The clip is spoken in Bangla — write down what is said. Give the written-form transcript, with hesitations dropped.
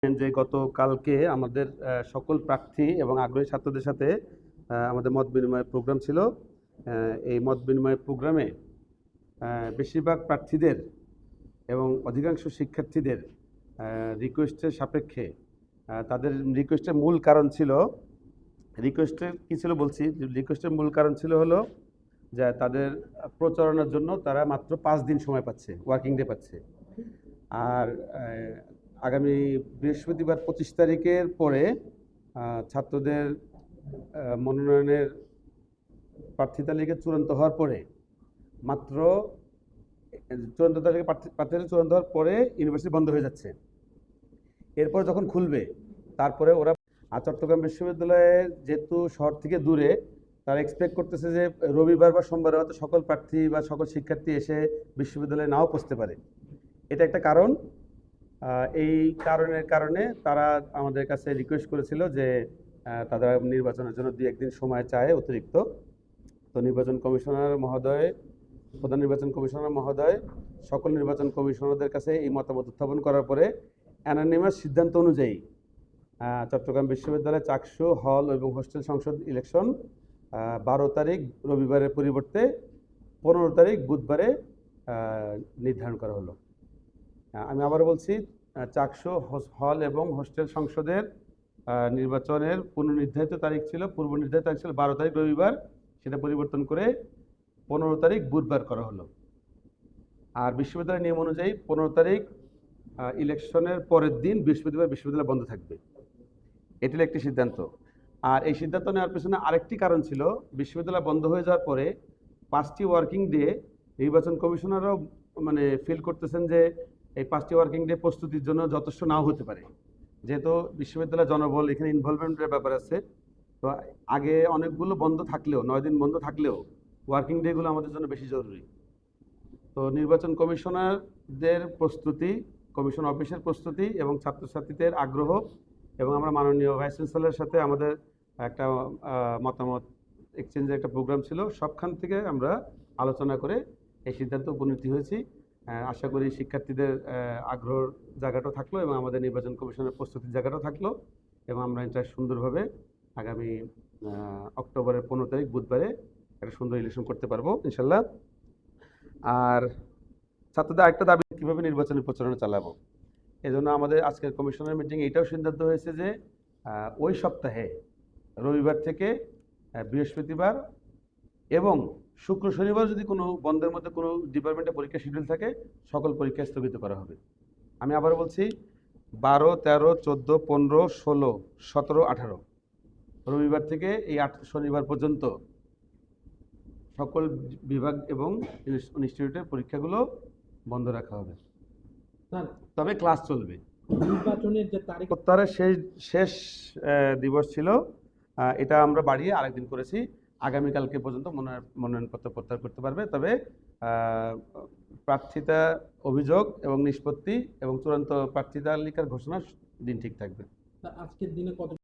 যে গতকালকে আমাদের সকল প্রার্থী এবং আগ্রহী ছাত্রদের সাথে আমাদের মত বিনিময় প্রোগ্রাম ছিল। এই মত বিনিময় প্রোগ্রামে বেশিরভাগ প্রার্থীদের এবং অধিকাংশ শিক্ষার্থীদের রিকোয়েস্টের সাপেক্ষে তাদের রিকোয়েস্টের মূল কারণ ছিল, রিকোয়েস্টের কী ছিল বলছি, রিকোয়েস্টের মূল কারণ ছিল হলো যে তাদের প্রচারণার জন্য তারা মাত্র 5 দিন সময় পাচ্ছে, ওয়ার্কিং ডে পাচ্ছে। আর আগামী বৃহস্পতিবার 25 তারিখের পরে ছাত্রদের মনোনয়নের প্রার্থী তালিকা চূড়ান্ত হওয়ার পরে মাত্র চূড়ান্ত তালিকা প্রার্থী চূড়ান্ত হওয়ার পরে ইউনিভার্সিটি বন্ধ হয়ে যাচ্ছে। এরপর যখন খুলবে তারপরে ওরা চট্টগ্রাম বিশ্ববিদ্যালয়ে যেহেতু শহর থেকে দূরে, তারা এক্সপেক্ট করতেছে যে রবিবার বা সোমবারে হয়তো সকল প্রার্থী বা সকল শিক্ষার্থী এসে বিশ্ববিদ্যালয়ে নাও পৌঁছতে পারে। এটা একটা কারণ। এই কারণের কারণে তারা আমাদের কাছে রিকোয়েস্ট করেছিল যে তারা নির্বাচনের জন্য 2-1 দিন সময় চায় অতিরিক্ত। তো নির্বাচন কমিশনার মহোদয়, প্রধান নির্বাচন কমিশনার মহোদয় সকল নির্বাচন কমিশনারদের কাছে এই মতামত উত্থাপন করার পরে অ্যানোনিমাস সিদ্ধান্ত অনুযায়ী চট্টগ্রাম বিশ্ববিদ্যালয়ে চাকসু হল এবং হোস্টেল সংসদ ইলেকশন 12 তারিখ রবিবারের পরিবর্তে 15 তারিখ বুধবারে নির্ধারণ করা হলো। আমি আবার বলছি, চাকসু হল এবং হোস্টেল সংসদের নির্বাচনের পুনর্নির্ধারিত তারিখ ছিল, পূর্ব নির্ধারিত তারিখ ছিল 12 তারিখ রবিবার, সেটা পরিবর্তন করে 15 তারিখ বুধবার করা হলো। আর বিশ্ববিদ্যালয়ের নিয়ম অনুযায়ী 15 তারিখ ইলেকশনের পরের দিন বৃহস্পতিবার বিশ্ববিদ্যালয় বন্ধ থাকবে। এটি একটি সিদ্ধান্ত। আর এই সিদ্ধান্ত নেওয়ার পেছনে আরেকটি কারণ ছিল, বিশ্ববিদ্যালয় বন্ধ হয়ে যাওয়ার পরে 5টি ওয়ার্কিং ডে নির্বাচন কমিশনারও ফিল করতেছেন যে এই 5টি ওয়ার্কিং ডে প্রস্তুতির জন্য যথেষ্ট নাও হতে পারে, যেহেতু বিশ্ববিদ্যালয় জনবল এখানে ইনভলভমেন্টের ব্যাপার আছে। তো আগে অনেকগুলো বন্ধ থাকলেও, 9 দিন বন্ধ থাকলেও ওয়ার্কিং ডেগুলো আমাদের জন্য বেশি জরুরি। তো নির্বাচন কমিশনারদের প্রস্তুতি, কমিশন অফিসের প্রস্তুতি এবং ছাত্রছাত্রীদের আগ্রহ এবং আমরা মাননীয় ভাইস চ্যান্সেলরের সাথে আমাদের একটা মতামত এক্সচেঞ্জের একটা প্রোগ্রাম ছিল, সবখান থেকে আমরা আলোচনা করে এই সিদ্ধান্ত উপনীত হয়েছি। আশা করি শিক্ষার্থীদের আগ্রহের জায়গাটা থাকলো এবং আমাদের নির্বাচন কমিশনের প্রস্তুতির জায়গাটা থাকলো এবং আমরা এটা সুন্দরভাবে আগামী অক্টোবরের 15 তারিখ বুধবারে একটা সুন্দর ইলেকশন করতে পারবো ইনশাল্লাহ। আর ছাত্রদের আরেকটা দাবি, কীভাবে নির্বাচনী প্রচারণা চালাবো। এজন্য আমাদের আজকের কমিশনের মিটিং এটাও সিদ্ধান্ত হয়েছে যে ওই সপ্তাহে রবিবার থেকে বৃহস্পতিবার এবং শুক্র শনিবার যদি কোনো বন্ধের মধ্যে কোনো ডিপার্টমেন্টে পরীক্ষা শিডিউল থাকে, সকল পরীক্ষা স্থগিত করা হবে। আমি আবার বলছি, 12, 13, 14, 15, 16, 17, 18 রবিবার থেকে এই 8 শনিবার পর্যন্ত সকল বিভাগ এবং ইনস্টিটিউটের পরীক্ষাগুলো বন্ধ রাখা হবে, তবে ক্লাস চলবে। নির্বাচনের যে তারিখ প্রত্যাহারের শেষ দিবস ছিল, এটা আমরা বাড়িয়ে আরেকদিন করেছি। আগামীকালকে পর্যন্ত মনোনয়নপত্র প্রত্যাহার করতে পারবে, তবে প্রার্থিতা অভিযোগ এবং নিষ্পত্তি এবং চূড়ান্ত প্রার্থী তালিকার ঘোষণার দিন ঠিক থাকবে। আজকের দিনে কত